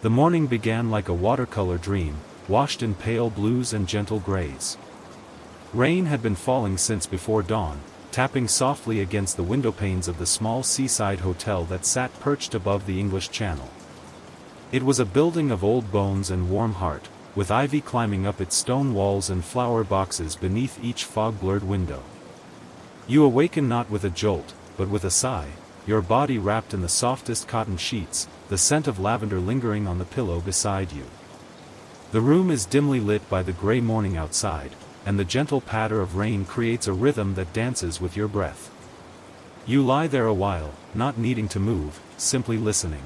The morning began like a watercolor dream, washed in pale blues and gentle grays. Rain had been falling since before dawn, tapping softly against the windowpanes of the small seaside hotel that sat perched above the English Channel. It was a building of old bones and warm heart, with ivy climbing up its stone walls and flower boxes beneath each fog-blurred window. You awaken not with a jolt, but with a sigh, your body wrapped in the softest cotton sheets, the scent of lavender lingering on the pillow beside you. The room is dimly lit by the gray morning outside, and the gentle patter of rain creates a rhythm that dances with your breath. You lie there a while, not needing to move, simply listening.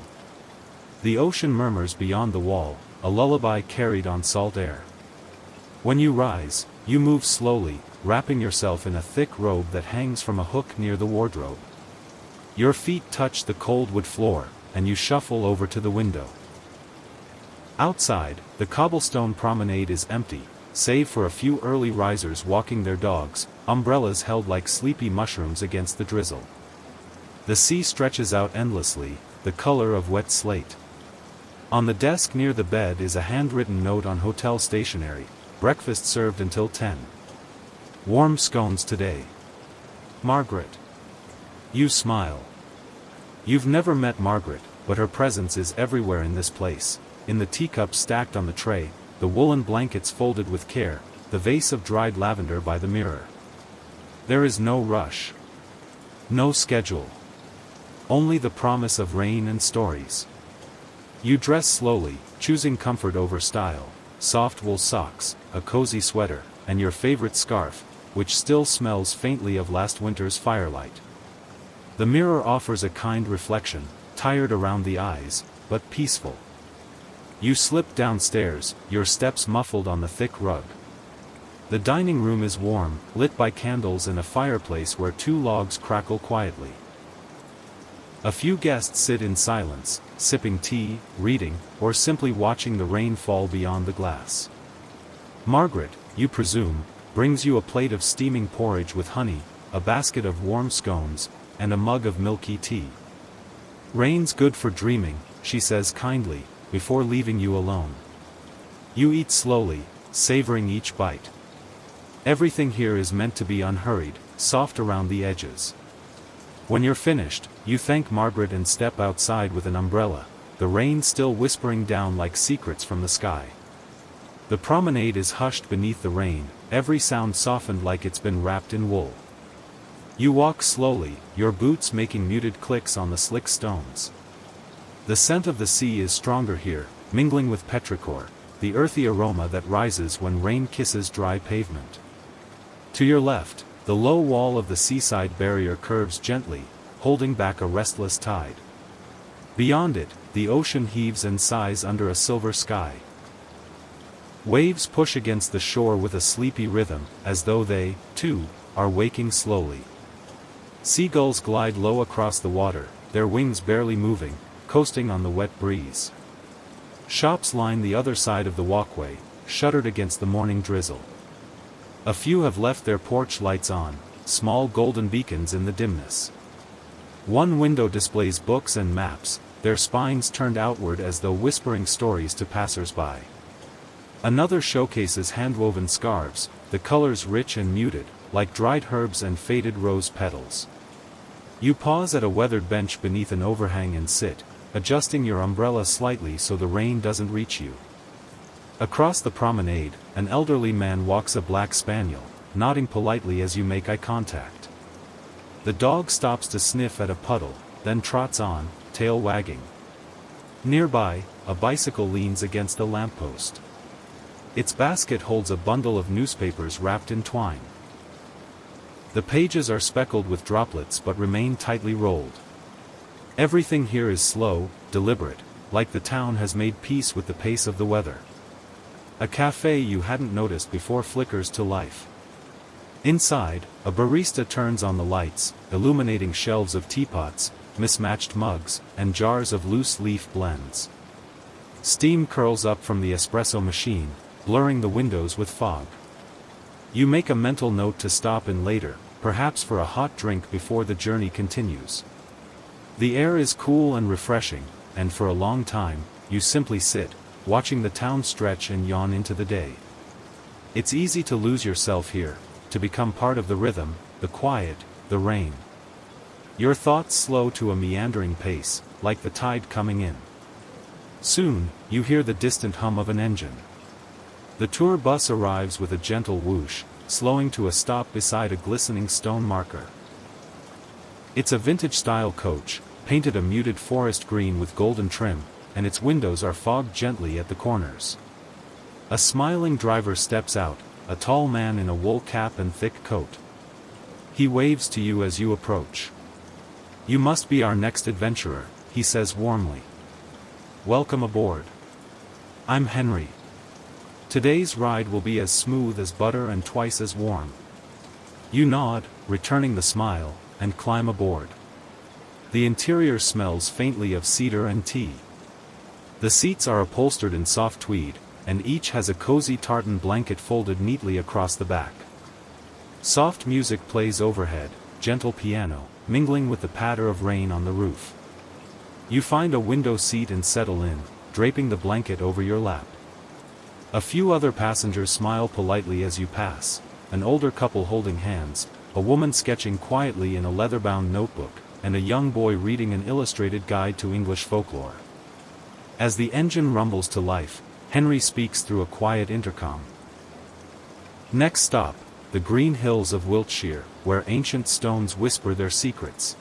The ocean murmurs beyond the wall, a lullaby carried on salt air. When you rise, you move slowly, wrapping yourself in a thick robe that hangs from a hook near the wardrobe. Your feet touch the cold wood floor, and you shuffle over to the window. Outside, the cobblestone promenade is empty, save for a few early risers walking their dogs, umbrellas held like sleepy mushrooms against the drizzle. The sea stretches out endlessly, the color of wet slate. On the desk near the bed is a handwritten note on hotel stationery: breakfast served until 10. Warm scones today. Margaret. You smile. You've never met Margaret, but her presence is everywhere in this place, in the teacups stacked on the tray, the woolen blankets folded with care, the vase of dried lavender by the mirror. There is no rush. No schedule. Only the promise of rain and stories. You dress slowly, choosing comfort over style, soft wool socks, a cozy sweater, and your favorite scarf, which still smells faintly of last winter's firelight. The mirror offers a kind reflection, tired around the eyes, but peaceful. You slip downstairs, your steps muffled on the thick rug. The dining room is warm, lit by candles and a fireplace where 2 logs crackle quietly. A few guests sit in silence, sipping tea, reading, or simply watching the rain fall beyond the glass. Margaret, you presume, brings you a plate of steaming porridge with honey, a basket of warm scones, and a mug of milky tea. "Rain's good for dreaming," she says kindly, before leaving you alone. You eat slowly, savoring each bite. Everything here is meant to be unhurried, soft around the edges. When you're finished, you thank Margaret and step outside with an umbrella, the rain still whispering down like secrets from the sky. The promenade is hushed beneath the rain, every sound softened like it's been wrapped in wool. You walk slowly, your boots making muted clicks on the slick stones. The scent of the sea is stronger here, mingling with petrichor, the earthy aroma that rises when rain kisses dry pavement. To your left, the low wall of the seaside barrier curves gently, holding back a restless tide. Beyond it, the ocean heaves and sighs under a silver sky. Waves push against the shore with a sleepy rhythm, as though they, too, are waking slowly. Seagulls glide low across the water, their wings barely moving, coasting on the wet breeze. Shops line the other side of the walkway, shuttered against the morning drizzle. A few have left their porch lights on, small golden beacons in the dimness. One window displays books and maps, their spines turned outward as though whispering stories to passers-by. Another showcases hand-woven scarves, the colors rich and muted, like dried herbs and faded rose petals. You pause at a weathered bench beneath an overhang and sit, adjusting your umbrella slightly so the rain doesn't reach you. Across the promenade, an elderly man walks a black spaniel, nodding politely as you make eye contact. The dog stops to sniff at a puddle, then trots on, tail wagging. Nearby, a bicycle leans against a lamppost. Its basket holds a bundle of newspapers wrapped in twine. The pages are speckled with droplets but remain tightly rolled. Everything here is slow, deliberate, like the town has made peace with the pace of the weather. A cafe you hadn't noticed before flickers to life. Inside, a barista turns on the lights, illuminating shelves of teapots, mismatched mugs, and jars of loose-leaf blends. Steam curls up from the espresso machine, blurring the windows with fog. You make a mental note to stop in later, perhaps for a hot drink before the journey continues. The air is cool and refreshing, and for a long time, you simply sit, watching the town stretch and yawn into the day. It's easy to lose yourself here, to become part of the rhythm, the quiet, the rain. Your thoughts slow to a meandering pace, like the tide coming in. Soon, you hear the distant hum of an engine. The tour bus arrives with a gentle whoosh, slowing to a stop beside a glistening stone marker. It's a vintage-style coach, painted a muted forest green with golden trim, and its windows are fogged gently at the corners. A smiling driver steps out, a tall man in a wool cap and thick coat. He waves to you as you approach. "You must be our next adventurer," he says warmly. "Welcome aboard. I'm Henry. Today's ride will be as smooth as butter and twice as warm." You nod, returning the smile, and climb aboard. The interior smells faintly of cedar and tea. The seats are upholstered in soft tweed, and each has a cozy tartan blanket folded neatly across the back. Soft music plays overhead, gentle piano, mingling with the patter of rain on the roof. You find a window seat and settle in, draping the blanket over your lap. A few other passengers smile politely as you pass, an older couple holding hands, a woman sketching quietly in a leather-bound notebook, and a young boy reading an illustrated guide to English folklore. As the engine rumbles to life, Henry speaks through a quiet intercom. "Next stop, the green hills of Wiltshire, where ancient stones whisper their secrets.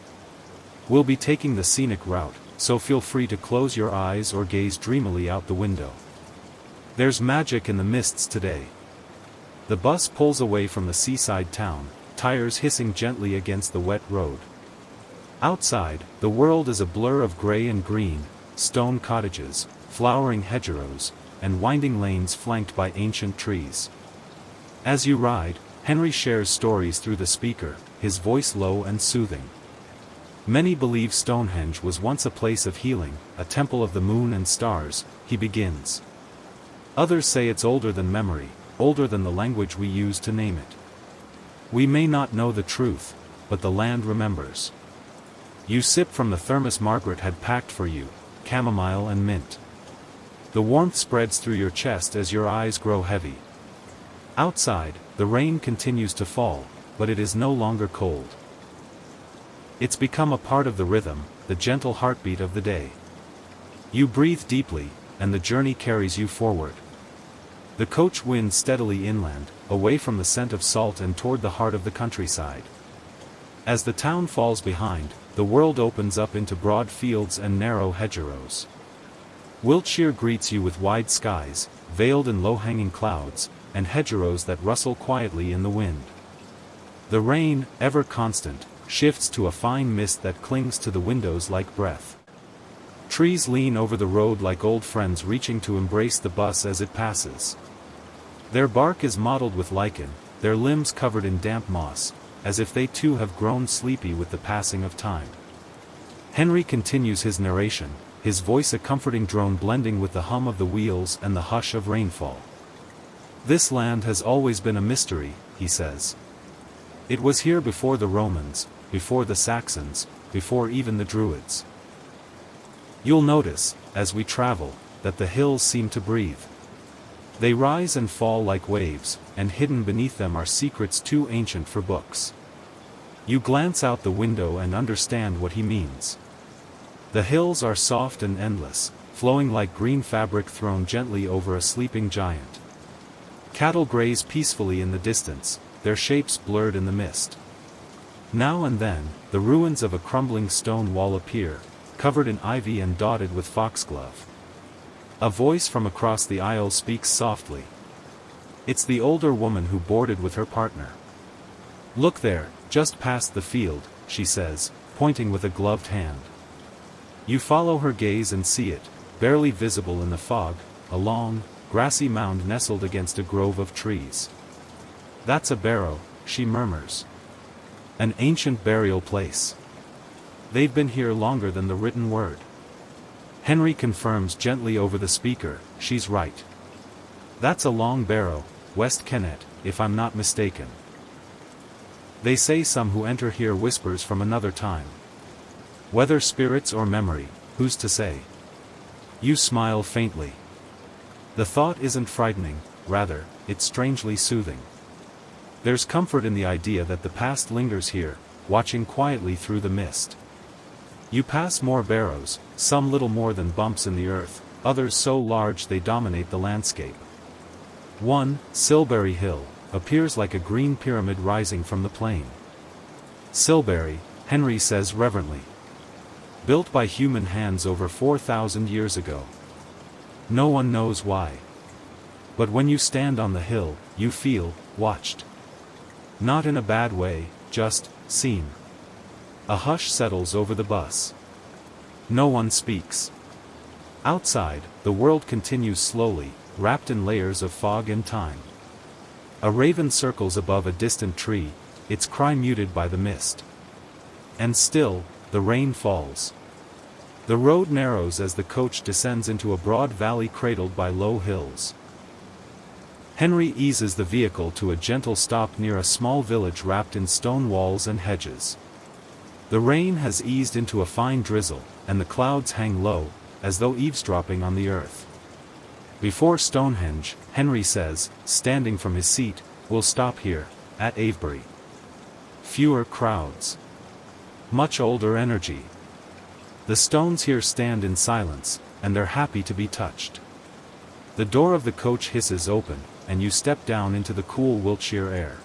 We'll be taking the scenic route, so feel free to close your eyes or gaze dreamily out the window. There's magic in the mists today." The bus pulls away from the seaside town, tires hissing gently against the wet road. Outside, the world is a blur of gray and green, stone cottages, flowering hedgerows, and winding lanes flanked by ancient trees. As you ride, Henry shares stories through the speaker, his voice low and soothing. "Many believe Stonehenge was once a place of healing, a temple of the moon and stars," he begins. "Others say it's older than memory, older than the language we use to name it. We may not know the truth, but the land remembers." You sip from the thermos Margaret had packed for you, chamomile and mint. The warmth spreads through your chest as your eyes grow heavy. Outside, the rain continues to fall, but it is no longer cold. It's become a part of the rhythm, the gentle heartbeat of the day. You breathe deeply, and the journey carries you forward. The coach winds steadily inland, away from the scent of salt and toward the heart of the countryside. As the town falls behind, the world opens up into broad fields and narrow hedgerows. Wiltshire greets you with wide skies, veiled in low-hanging clouds, and hedgerows that rustle quietly in the wind. The rain, ever constant, shifts to a fine mist that clings to the windows like breath. Trees lean over the road like old friends reaching to embrace the bus as it passes. Their bark is mottled with lichen, their limbs covered in damp moss, as if they too have grown sleepy with the passing of time. Henry continues his narration, his voice a comforting drone blending with the hum of the wheels and the hush of rainfall. "This land has always been a mystery," he says. "It was here before the Romans, before the Saxons, before even the Druids. You'll notice, as we travel, that the hills seem to breathe. They rise and fall like waves, and hidden beneath them are secrets too ancient for books." You glance out the window and understand what he means. The hills are soft and endless, flowing like green fabric thrown gently over a sleeping giant. Cattle graze peacefully in the distance, their shapes blurred in the mist. Now and then, the ruins of a crumbling stone wall appear, covered in ivy and dotted with foxglove. A voice from across the aisle speaks softly. It's the older woman who boarded with her partner. "Look there, just past the field," she says, pointing with a gloved hand. You follow her gaze and see it, barely visible in the fog, a long, grassy mound nestled against a grove of trees. "That's a barrow," she murmurs. "An ancient burial place. They've been here longer than the written word." Henry confirms gently over the speaker, "She's right. That's a long barrow, West Kennet, if I'm not mistaken. They say some who enter here whispers from another time. Whether spirits or memory, who's to say? You smile faintly. The thought isn't frightening, rather, it's strangely soothing. There's comfort in the idea that the past lingers here, watching quietly through the mist. You pass more barrows, some little more than bumps in the earth, others so large they dominate the landscape. One, Silbury Hill, appears like a green pyramid rising from the plain. Silbury, Henry says reverently. Built by human hands over 4,000 years ago. No one knows why. But when you stand on the hill, you feel watched. Not in a bad way, just seen. A hush settles over the bus. No one speaks. Outside, the world continues slowly, wrapped in layers of fog and time. A raven circles above a distant tree, its cry muted by the mist. And still, the rain falls. The road narrows as the coach descends into a broad valley cradled by low hills. Henry eases the vehicle to a gentle stop near a small village wrapped in stone walls and hedges. The rain has eased into a fine drizzle, and the clouds hang low, as though eavesdropping on the earth. Before Stonehenge, Henry says, standing from his seat, "We'll stop here, at Avebury." Fewer crowds. Much older energy. The stones here stand in silence, and they're happy to be touched. The door of the coach hisses open, and you step down into the cool Wiltshire air.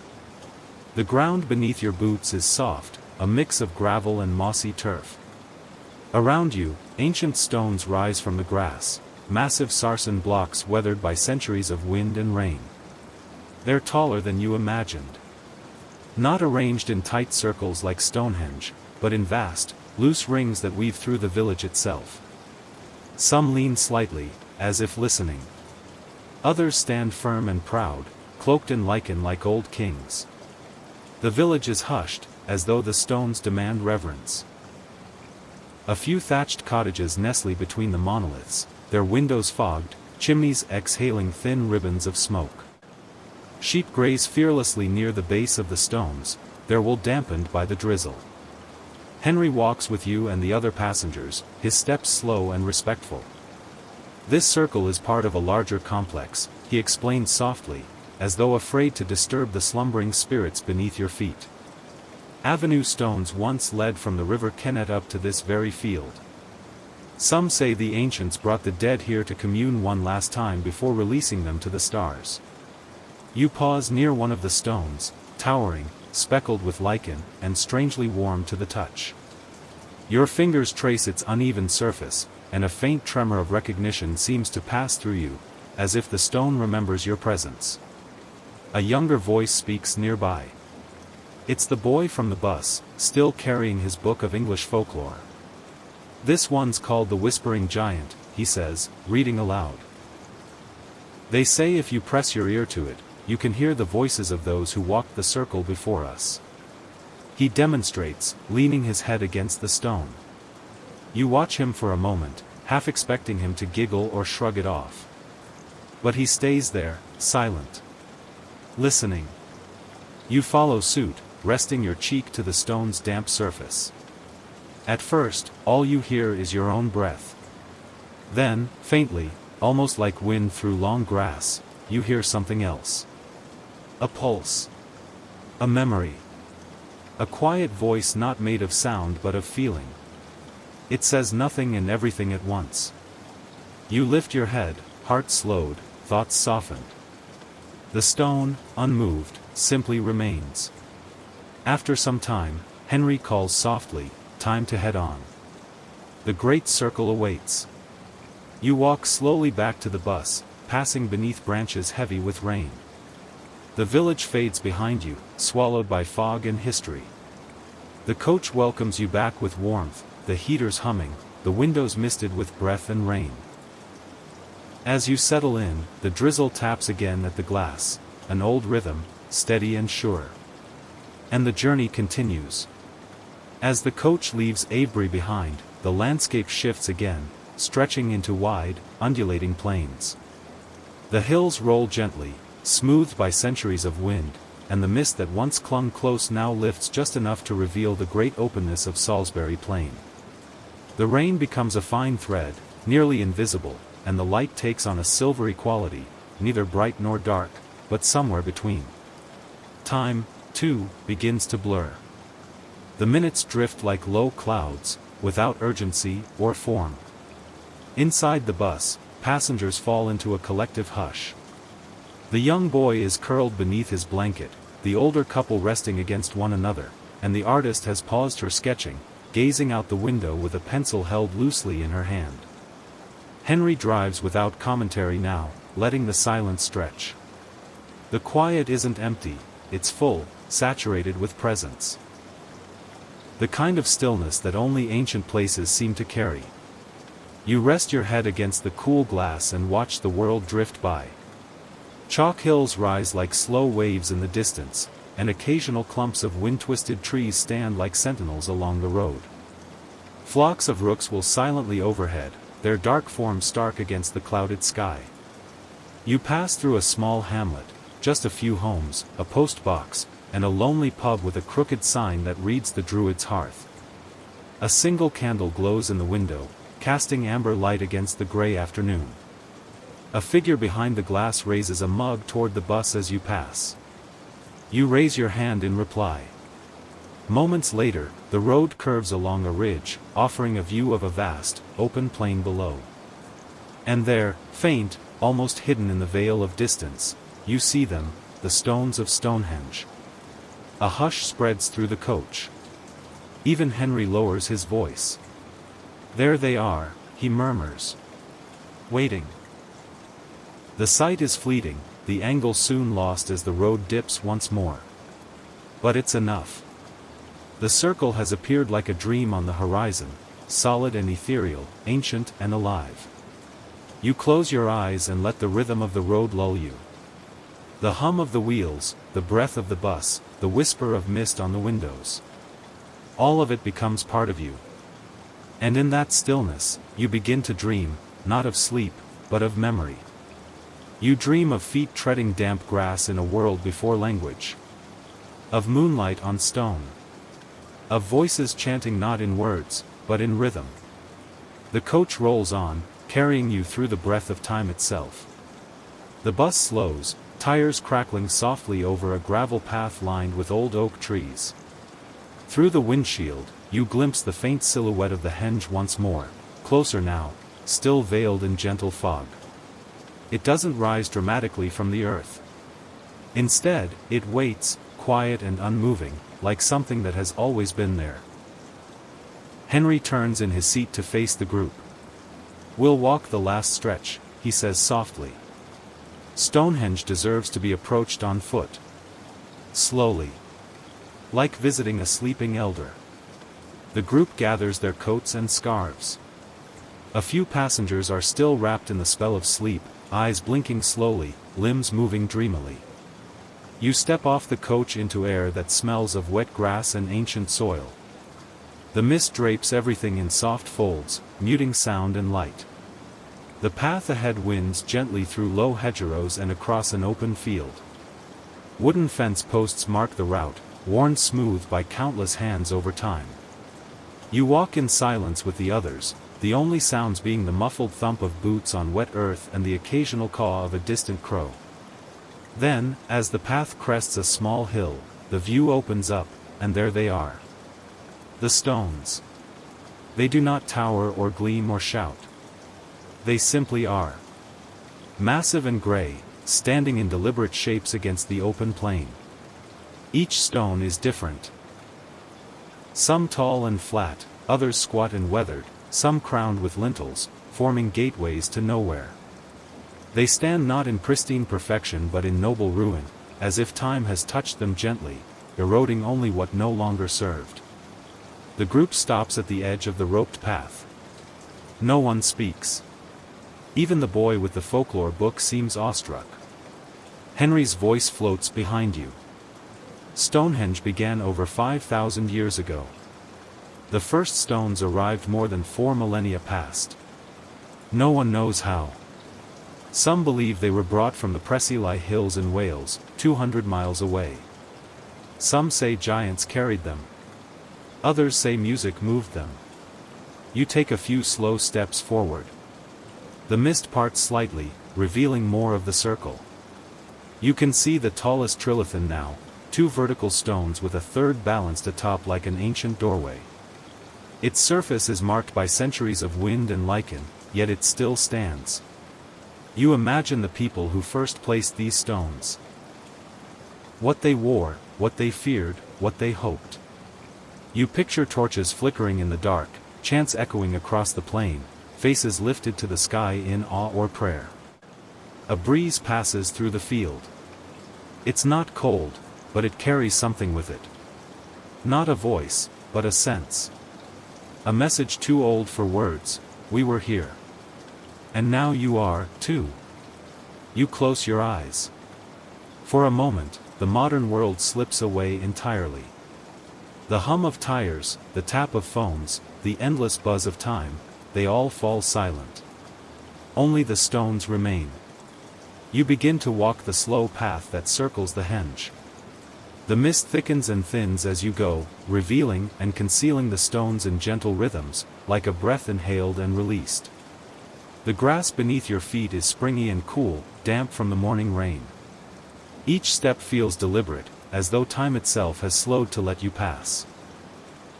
The ground beneath your boots is soft, a mix of gravel and mossy turf. Around you, ancient stones rise from the grass, massive sarsen blocks weathered by centuries of wind and rain. They're taller than you imagined. Not arranged in tight circles like Stonehenge, but in vast, loose rings that weave through the village itself. Some lean slightly, as if listening. Others stand firm and proud, cloaked in lichen like old kings. The village is hushed, as though the stones demand reverence. A few thatched cottages nestle between the monoliths, their windows fogged, chimneys exhaling thin ribbons of smoke. Sheep graze fearlessly near the base of the stones, their wool dampened by the drizzle. Henry walks with you and the other passengers, his steps slow and respectful. This circle is part of a larger complex, he explains softly, as though afraid to disturb the slumbering spirits beneath your feet. Avenue stones once led from the river Kennet up to this very field. Some say the ancients brought the dead here to commune one last time before releasing them to the stars. You pause near one of the stones, towering, speckled with lichen, and strangely warm to the touch. Your fingers trace its uneven surface, and a faint tremor of recognition seems to pass through you, as if the stone remembers your presence. A younger voice speaks nearby. It's the boy from the bus, still carrying his book of English folklore. "This one's called the Whispering Giant," he says, reading aloud. "They say if you press your ear to it, you can hear the voices of those who walked the circle before us." He demonstrates, leaning his head against the stone. You watch him for a moment, half expecting him to giggle or shrug it off. But he stays there, silent. Listening. You follow suit, resting your cheek to the stone's damp surface. At first, all you hear is your own breath. Then, faintly, almost like wind through long grass, you hear something else. A pulse. A memory. A quiet voice not made of sound but of feeling. It says nothing and everything at once. You lift your head, heart slowed, thoughts softened. The stone, unmoved, simply remains. After some time, Henry calls softly, "Time to head on." The great circle awaits. You walk slowly back to the bus, passing beneath branches heavy with rain. The village fades behind you, swallowed by fog and history. The coach welcomes you back with warmth, the heaters humming, the windows misted with breath and rain. As you settle in, the drizzle taps again at the glass, an old rhythm, steady and sure. And the journey continues. As the coach leaves Avebury behind, the landscape shifts again, stretching into wide, undulating plains. The hills roll gently, smoothed by centuries of wind, and the mist that once clung close now lifts just enough to reveal the great openness of Salisbury Plain. The rain becomes a fine thread, nearly invisible, and the light takes on a silvery quality, neither bright nor dark, but somewhere between. Time, too, begins to blur. The minutes drift like low clouds, without urgency or form. Inside the bus, passengers fall into a collective hush. The young boy is curled beneath his blanket, the older couple resting against one another, and the artist has paused her sketching, gazing out the window with a pencil held loosely in her hand. Henry drives without commentary now, letting the silence stretch. The quiet isn't empty, it's full, saturated with presence. The kind of stillness that only ancient places seem to carry. You rest your head against the cool glass and watch the world drift by. Chalk hills rise like slow waves in the distance, and occasional clumps of wind-twisted trees stand like sentinels along the road. Flocks of rooks will silently overhead, their dark forms stark against the clouded sky. You pass through a small hamlet, just a few homes, a post box, and a lonely pub with a crooked sign that reads the Druid's Hearth. A single candle glows in the window, casting amber light against the gray afternoon. A figure behind the glass raises a mug toward the bus as you pass. You raise your hand in reply. Moments later, the road curves along a ridge, offering a view of a vast, open plain below. And there, faint, almost hidden in the veil of distance, you see them, the stones of Stonehenge. A hush spreads through the coach. Even Henry lowers his voice. There they are, he murmurs. Waiting. The sight is fleeting, the angle soon lost as the road dips once more. But it's enough. The circle has appeared like a dream on the horizon, solid and ethereal, ancient and alive. You close your eyes and let the rhythm of the road lull you. The hum of the wheels, the breath of the bus, the whisper of mist on the windows. All of it becomes part of you. And in that stillness, you begin to dream, not of sleep, but of memory. You dream of feet treading damp grass in a world before language. Of moonlight on stone. Of voices chanting not in words, but in rhythm. The coach rolls on, carrying you through the breath of time itself. The bus slows, tires crackling softly over a gravel path lined with old oak trees. Through the windshield, you glimpse the faint silhouette of the henge once more, closer now, still veiled in gentle fog. It doesn't rise dramatically from the earth. Instead, it waits, quiet and unmoving, like something that has always been there. Henry turns in his seat to face the group. We'll walk the last stretch, he says softly. Stonehenge deserves to be approached on foot. Slowly. Like visiting a sleeping elder. The group gathers their coats and scarves. A few passengers are still wrapped in the spell of sleep, eyes blinking slowly, limbs moving dreamily. You step off the coach into air that smells of wet grass and ancient soil. The mist drapes everything in soft folds, muting sound and light. The path ahead winds gently through low hedgerows and across an open field. Wooden fence posts mark the route, worn smooth by countless hands over time. You walk in silence with the others, the only sounds being the muffled thump of boots on wet earth and the occasional caw of a distant crow. Then, as the path crests a small hill, the view opens up, and there they are. The stones. They do not tower or gleam or shout. They simply are. Massive and gray, standing in deliberate shapes against the open plain. Each stone is different. Some tall and flat, others squat and weathered, some crowned with lintels, forming gateways to nowhere. They stand not in pristine perfection but in noble ruin, as if time has touched them gently, eroding only what no longer served. The group stops at the edge of the roped path. No one speaks. Even the boy with the folklore book seems awestruck. Henry's voice floats behind you. Stonehenge began over 5,000 years ago. The first stones arrived more than 4 millennia past. No one knows how. Some believe they were brought from the Preseli Hills in Wales, 200 miles away. Some say giants carried them. Others say music moved them. You take a few slow steps forward. The mist parts slightly, revealing more of the circle. You can see the tallest trilithon now, 2 vertical stones with a third balanced atop like an ancient doorway. Its surface is marked by centuries of wind and lichen, yet it still stands. You imagine the people who first placed these stones. What they wore, what they feared, what they hoped. You picture torches flickering in the dark, chants echoing across the plain, faces lifted to the sky in awe or prayer. A breeze passes through the field. It's not cold, but it carries something with it. Not a voice, but a sense. A message too old for words: we were here. And now you are, too. You close your eyes. For a moment, the modern world slips away entirely. The hum of tires, the tap of phones, the endless buzz of time, they all fall silent. Only the stones remain. You begin to walk the slow path that circles the henge. The mist thickens and thins as you go, revealing and concealing the stones in gentle rhythms, like a breath inhaled and released. The grass beneath your feet is springy and cool, damp from the morning rain. Each step feels deliberate, as though time itself has slowed to let you pass.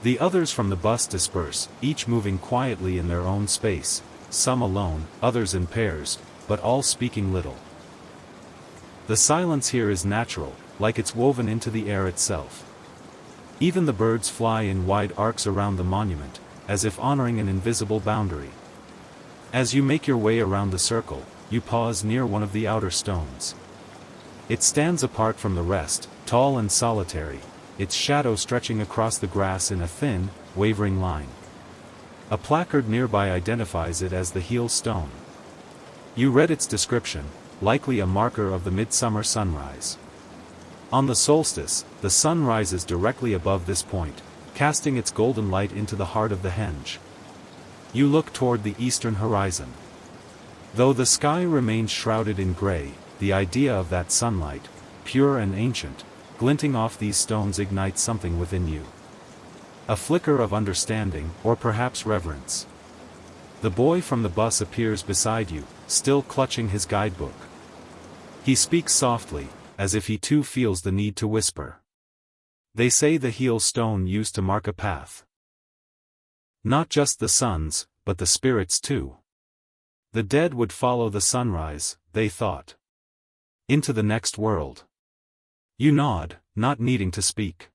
The others from the bus disperse, each moving quietly in their own space, some alone, others in pairs, but all speaking little. The silence here is natural, like it's woven into the air itself. Even the birds fly in wide arcs around the monument, as if honoring an invisible boundary. As you make your way around the circle, you pause near one of the outer stones. It stands apart from the rest, tall and solitary, its shadow stretching across the grass in a thin, wavering line. A placard nearby identifies it as the heel stone. You read its description, likely a marker of the midsummer sunrise. On the solstice, the sun rises directly above this point, casting its golden light into the heart of the henge. You look toward the eastern horizon. Though the sky remains shrouded in gray, the idea of that sunlight, pure and ancient, glinting off these stones ignites something within you. A flicker of understanding, or perhaps reverence. The boy from the bus appears beside you, still clutching his guidebook. He speaks softly, as if he too feels the need to whisper. They say the heel stone used to mark a path. Not just the sun's, but the spirit's too. The dead would follow the sunrise, they thought. Into the next world. You nod, not needing to speak.